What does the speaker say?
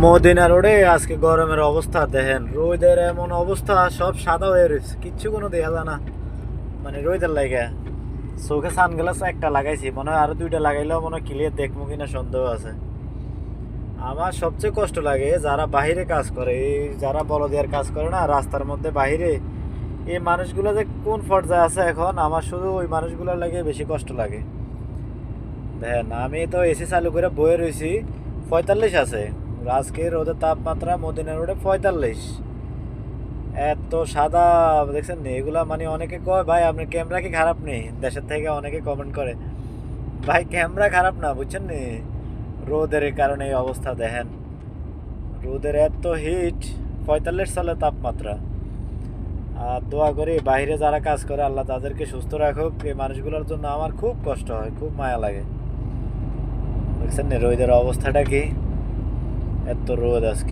Medina রোডে আজকে গরমের অবস্থা দেখেন, রোদের এমন অবস্থা, সব সাদা হয়ে রয়েছে, কিচ্ছু কোনো দেখা যায় না। মানে রোদের লাগে চোখে সানগ্লাস একটা লাগাইছি, মনে হয় আরো দুইটা লাগাইলেও মনে হয় ক্লিয়ার দেখবো কিনা সন্দেহ আছে। আমার সবচেয়ে কষ্ট লাগে যারা বাহিরে কাজ করে, এই যারা বলদিয়ার কাজ করে না রাস্তার মধ্যে বাহিরে, এই মানুষগুলো যে কোন পর্যায়ে আছে এখন, আমার শুধু ওই মানুষগুলোর লাগে বেশি কষ্ট লাগে। দেখেন আমি তো এসি চালু করে বয়ে রয়েছি, 45 আছে আজকে রোদের তাপমাত্রা মদিনা রোডে 45। এত সাদা দেখছেন নি এগুলা, মানে অনেকে কয় ভাই আপনার ক্যামেরা কি খারাপ নেই, দেশের থেকে অনেকে কমেন্ট করে। ভাই ক্যামেরা খারাপ না, বুঝছেন নি, রোদের কারণে এই অবস্থা দেখেন, রোদের এত হিট, 45 সালের তাপমাত্রা। আর দোয়া করি বাইরে যারা কাজ করে আল্লাহ তাদেরকে সুস্থ রাখুক, এই মানুষগুলোর জন্য আমার খুব কষ্ট হয়, খুব মায়া লাগে। দেখছেন নি রোদের অবস্থাটা কি, এত রোদ আজকে।